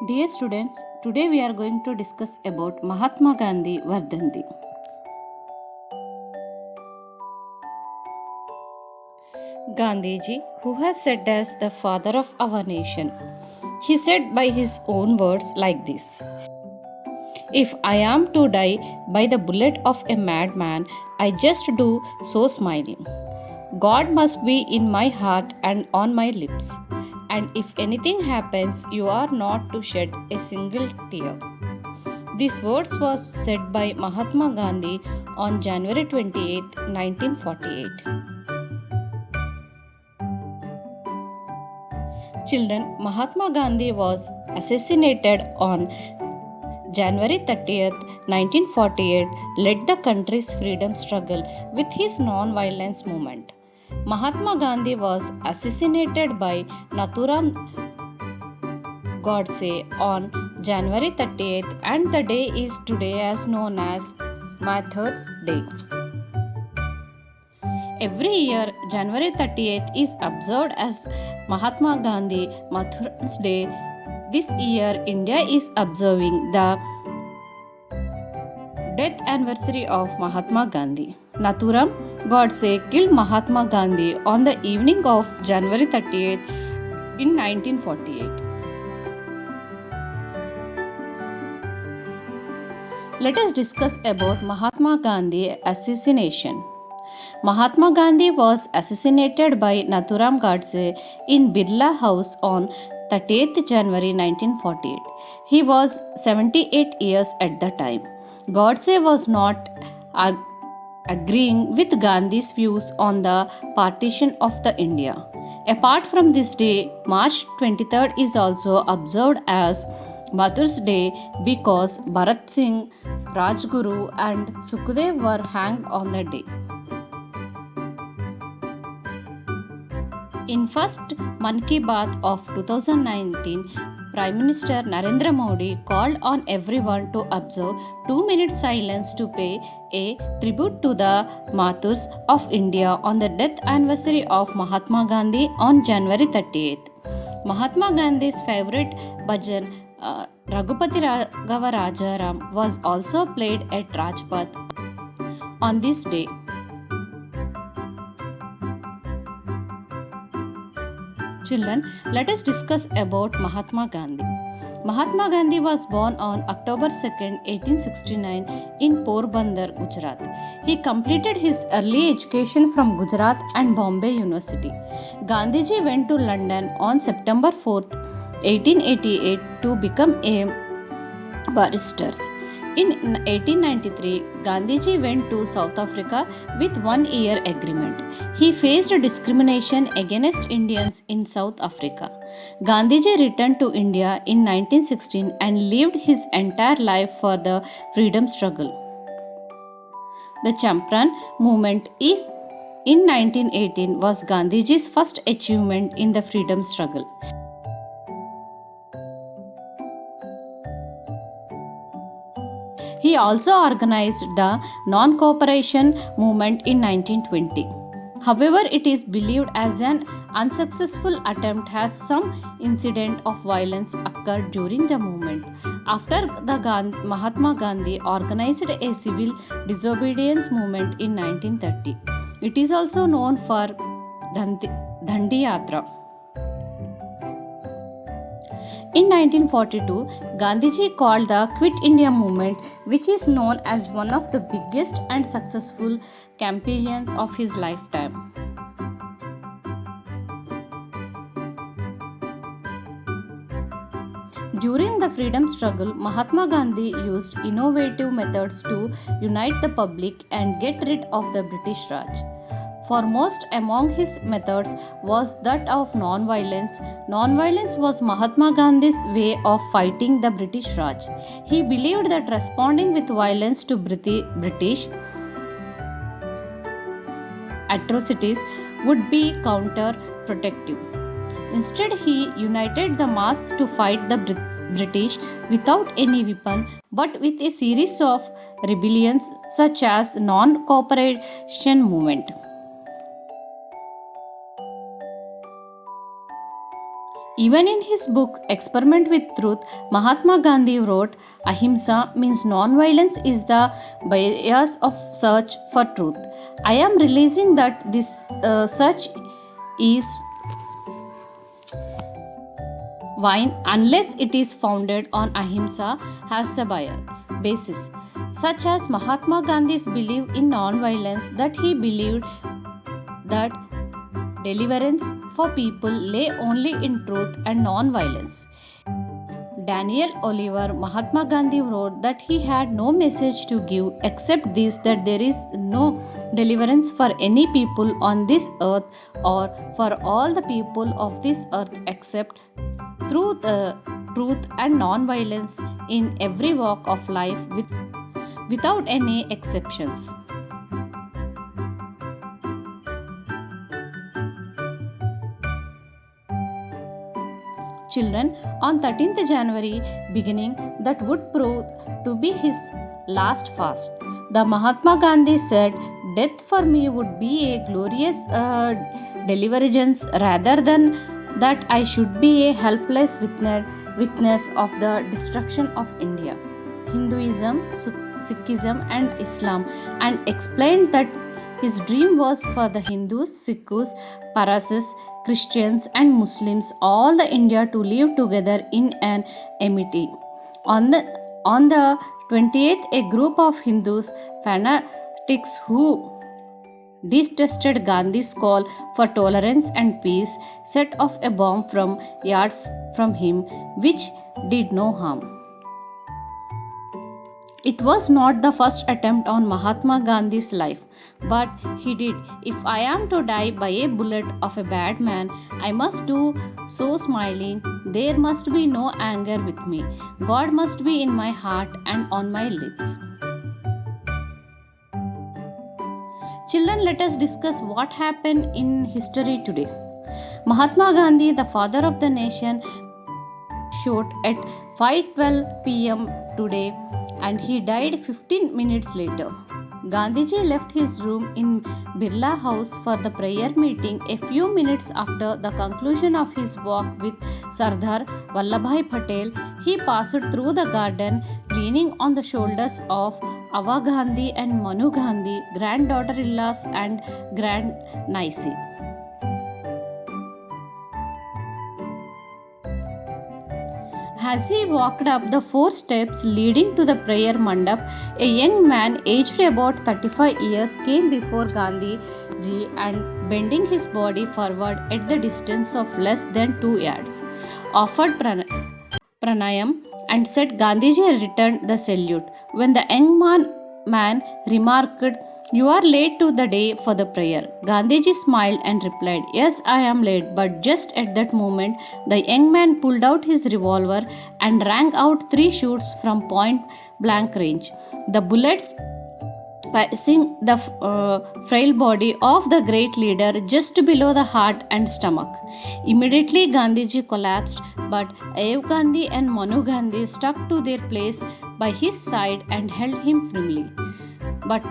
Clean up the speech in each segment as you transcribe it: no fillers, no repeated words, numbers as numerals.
Dear students, today we are going to discuss about Mahatma Gandhi Vardhanti. Gandhiji, who has said as the father of our nation, he said by his own words like this: If I am to die by the bullet of a madman, I just do so smiling. God must be in my heart and on my lips, and if anything happens, you are not to shed a single tear. These words was said by Mahatma Gandhi on January 28, 1948. Children, Mahatma Gandhi was assassinated on January 30th, 1948, led the country's freedom struggle with his non-violence movement. Mahatma Gandhi was assassinated by Nathuram Godse on January 30th, and the day is today as known as Martyrs' Day. Every year, January 30th is observed as Mahatma Gandhi Martyrs' Day. This year, India is observing the death anniversary of Mahatma Gandhi. Nathuram Godse killed Mahatma Gandhi on the evening of January 30th in 1948. Let us discuss about Mahatma Gandhi assassination. Mahatma Gandhi was assassinated by Nathuram Godse in Birla House on 30th January 1948. He was 78 years at the time. Godse was not agreeing with Gandhi's views on the partition of the India. Apart from this day, March 23rd is also observed as Mother's Day because Bharat Singh, Rajguru and Sukhdev were hanged on the day. In first Mann Ki Baat of 2019, Prime Minister Narendra Modi called on everyone to observe 2 minutes silence to pay a tribute to the martyrs of India on the death anniversary of Mahatma Gandhi on January 30th. Mahatma Gandhi's favorite bhajan Raghupati Raghava Rajaram was also played at Rajpath on this day. Children, let us discuss about Mahatma Gandhi. Mahatma Gandhi was born on October 2nd, 1869 in Porbandar, Gujarat. He completed his early education from Gujarat and Bombay University. Gandhiji went to London on September 4th, 1888 to become a barrister. In 1893, Gandhiji went to South Africa with 1-year agreement. He faced discrimination against Indians in South Africa. Gandhiji returned to India in 1916 and lived his entire life for the freedom struggle. The Champran movement in 1918 was Gandhiji's first achievement in the freedom struggle. He also organized the non-cooperation movement in 1920. However, it is believed as an unsuccessful attempt as some incident of violence occurred during the movement. After Mahatma Gandhi organized a civil disobedience movement in 1930. It is also known for Dandi Yatra. In 1942, Gandhiji called the Quit India movement, which is known as one of the biggest and successful campaigns of his lifetime. During the freedom struggle, Mahatma Gandhi used innovative methods to unite the public and get rid of the British Raj. Foremost among his methods was that of non-violence. Non-violence was Mahatma Gandhi's way of fighting the British Raj. He believed that responding with violence to British atrocities would be counterproductive. Instead, he united the mass to fight the British without any weapon but with a series of rebellions such as non-cooperation movement. Even in his book Experiment with Truth, Mahatma Gandhi wrote, Ahimsa means non-violence is the bias of search for truth. I am realizing that this search is vain unless it is founded on Ahimsa as the basis. Such as Mahatma Gandhi's belief in non-violence, that he believed that deliverance for people lay only in truth and non-violence. Daniel Oliver, Mahatma Gandhi wrote that he had no message to give except this, that there is no deliverance for any people on this earth or for all the people of this earth except through the truth and non-violence in every walk of life without any exceptions. Children, on 13th January beginning that would prove to be his last fast. The Mahatma Gandhi said, death for me would be a glorious deliverance rather than that I should be a helpless witness of the destruction of India, Hinduism, Sikhism and Islam, and explained that his dream was for the Hindus, Sikhs, Parsis, Christians and Muslims, all the India to live together in an amity. On the 28th, a group of Hindus fanatics who detested Gandhi's call for tolerance and peace set off a bomb from yard from him, which did no harm. It was not the first attempt on Mahatma Gandhi's life, but he did. If I am to die by a bullet of a bad man, I must do so smiling. There must be no anger with me. God must be in my heart and on my lips. Children, let us discuss what happened in history today. Mahatma Gandhi, the father of the nation, shot at 5:12 p.m. today and he died 15 minutes later. Gandhiji left his room in Birla House for the prayer meeting a few minutes after the conclusion of his walk with Sardar Vallabhbhai Patel. He passed through the garden leaning on the shoulders of Ava Gandhi and Manu Gandhi, granddaughter-in-laws and grand-niece. As he walked up the 4 steps leading to the prayer mandap, a young man aged about 35 years came before Gandhi ji and bending his body forward at the distance of less than 2 yards, offered pranayam and said Gandhiji returned the salute. When the young man remarked, "You are late to the day for the prayer," Gandhiji smiled and replied, "Yes, I am late." But just at that moment, the young man pulled out his revolver and rang out 3 shots from point blank range. The bullets passing the frail body of the great leader just below the heart and stomach. Immediately Gandhiji collapsed, but Ayev Gandhi and Manu Gandhi stuck to their place by his side and held him firmly. But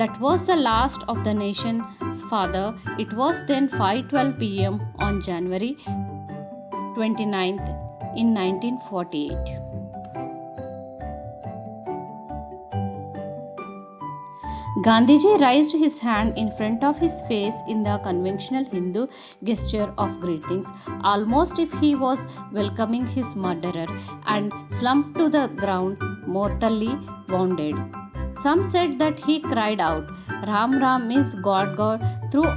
that was the last of the nation's father. It was then 5:12 p.m. on January 29th in 1948. Gandhiji raised his hand in front of his face in the conventional Hindu gesture of greetings, almost if he was welcoming his murderer, and slumped to the ground, mortally wounded. Some said that he cried out, "Ram Ram" means God God, through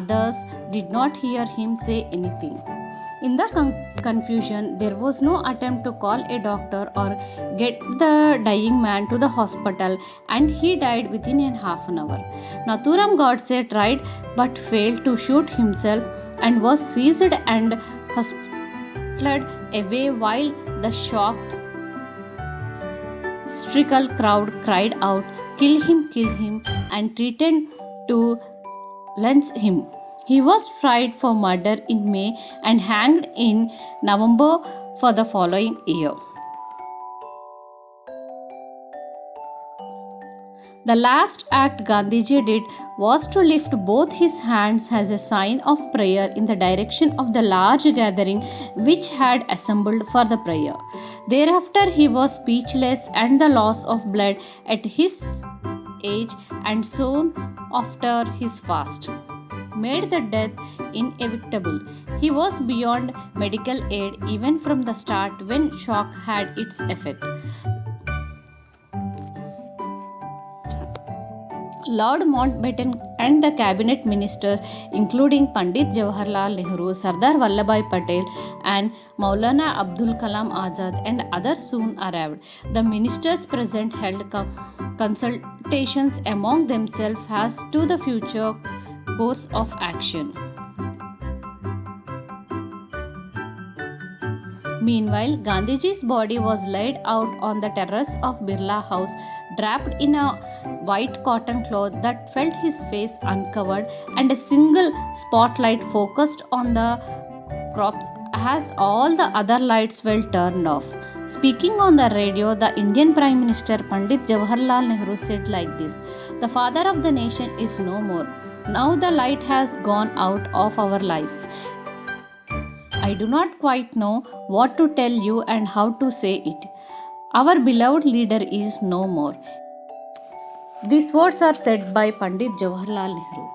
others did not hear him say anything. In the confusion, there was no attempt to call a doctor or get the dying man to the hospital, and he died within a half an hour. Nathuram Godse tried but failed to shoot himself and was seized and hustled away while the shocked, hysterical crowd cried out, kill him," and threatened to lynch him. He was tried for murder in May and hanged in November for the following year. The last act Gandhiji did was to lift both his hands as a sign of prayer in the direction of the large gathering which had assembled for the prayer. Thereafter, he was speechless, and the loss of blood at his age and soon after his fast made the death inevitable. He was beyond medical aid even from the start when shock had its effect. Lord Mountbatten and the cabinet ministers, including Pandit Jawaharlal Nehru, Sardar Vallabhbhai Patel, and Maulana Abdul Kalam Azad, and others soon arrived. The ministers present held consultations among themselves as to the future course of action. Meanwhile, Gandhiji's body was laid out on the terrace of Birla House, draped in a white cotton cloth that felt his face uncovered, and a single spotlight focused on the crops as all the other lights were turned off. Speaking on the radio, the Indian Prime Minister Pandit Jawaharlal Nehru said like this: "The father of the nation is no more. Now the light has gone out of our lives. I do not quite know what to tell you and how to say it. Our beloved leader is no more." These words are said by Pandit Jawaharlal Nehru.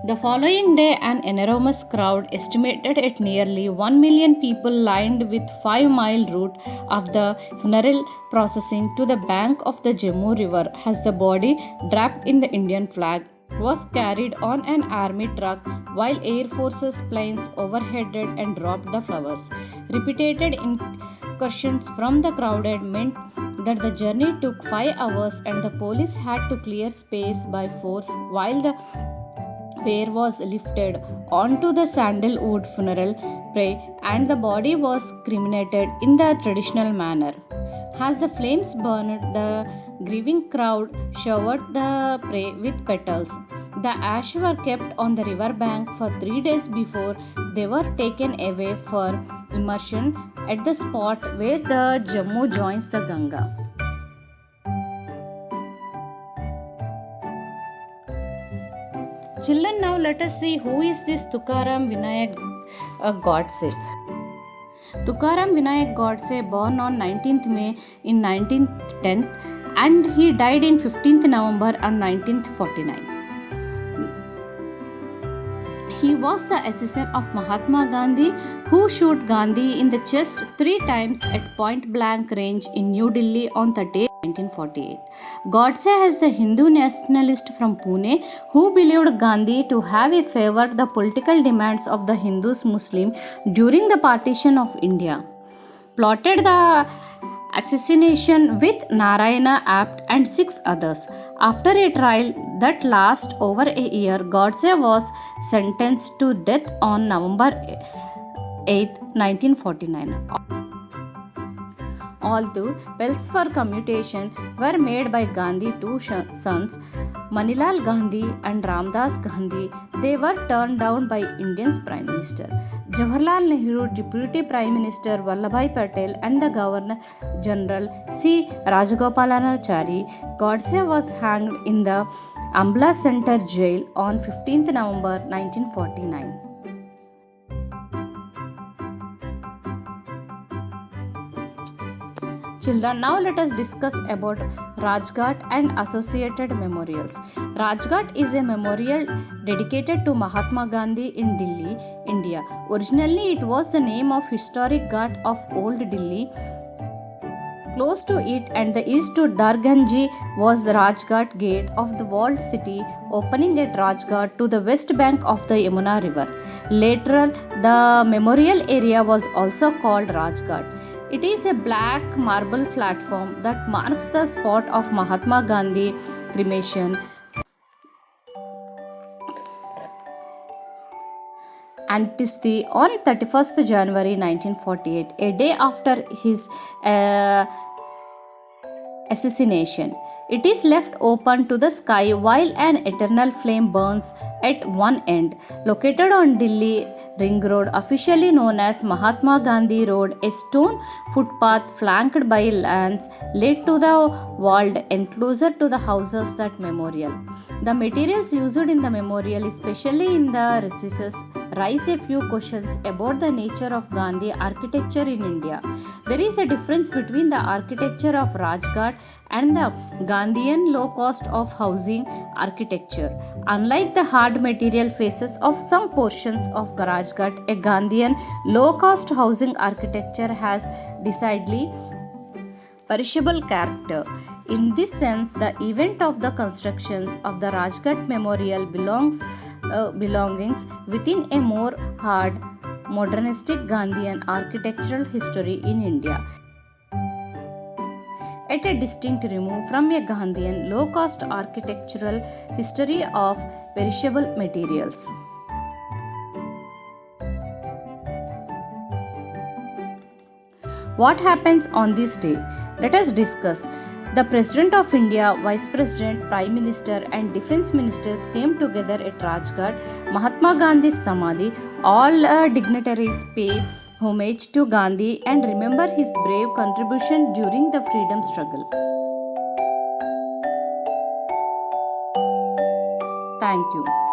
The following day, an enormous crowd, estimated at nearly 1 million people, lined with 5-mile route of the funeral procession to the bank of the Jammu River as the body, draped in the Indian flag, was carried on an army truck while Air Force's planes overheaded and dropped the flowers. Repeated incursions from the crowd meant that the journey took 5 hours and the police had to clear space by force while the pair was lifted onto the sandalwood funeral pyre and the body was cremated in the traditional manner. As the flames burned, the grieving crowd showered the prey with petals. The ashes were kept on the river bank for 3 days before they were taken away for immersion at the spot where the Jammu joins the Ganga. Children, now let us see who is this Tukaram Vinayak Godse. Tukaram Vinayak Godse, born on 19th May in 1910, and he died in 15th November on 1949. He was the assistant of Mahatma Gandhi, who shot Gandhi in the chest 3 times at point blank range in New Delhi on 30th 1948. Godse is the Hindu nationalist from Pune who believed Gandhi to have favored the political demands of the Hindus Muslim during the partition of India. Plotted the assassination with Narayana Apt and 6 others. After a trial that lasted over a year, Godse was sentenced to death on November 8, 1949. Although bills for commutation were made by Gandhi's 2 sons, Manilal Gandhi and Ramdas Gandhi, they were turned down by India's Prime Minister. Jawaharlal Nehru, Deputy Prime Minister Vallabhbhai Patel, and the Governor General C. Rajagopalanachari. Godse was hanged in the Ambla Center Jail on 15th November 1949. Children, now let us discuss about Rajghat and associated memorials. Rajghat is a memorial dedicated to Mahatma Gandhi in Delhi, India. Originally, it was the name of historic Ghat of Old Delhi. Close to it and the east to Darganji was the Rajghat gate of the walled city, opening at Rajghat to the west bank of the Yamuna River. Later, the memorial area was also called Rajghat. It is a black marble platform that marks the spot of Mahatma Gandhi cremation Antisti on 31st January 1948, a day after his assassination. It is left open to the sky while an eternal flame burns at one end. Located on Delhi Ring Road, officially known as Mahatma Gandhi Road, a stone footpath flanked by lawns led to the walled enclosure to the houses that memorial. The materials used in the memorial, especially in the recesses, raise a few questions about the nature of Gandhi architecture in India. There is a difference between the architecture of Rajghat and the Gandhian low cost of housing architecture. Unlike the hard material faces of some portions of Rajghat, a Gandhian low cost housing architecture has decidedly perishable character. In this sense, the event of the constructions of the Rajghat Memorial belongings within a more hard modernistic Gandhian architectural history in India, at a distinct remove from a Gandhian low cost architectural history of perishable materials. What happens on this day? Let us discuss. The President of India, Vice President, Prime Minister, and Defence Ministers came together at Rajghat, Mahatma Gandhi's Samadhi. All dignitaries pay homage to Gandhi and remember his brave contribution during the freedom struggle. Thank you.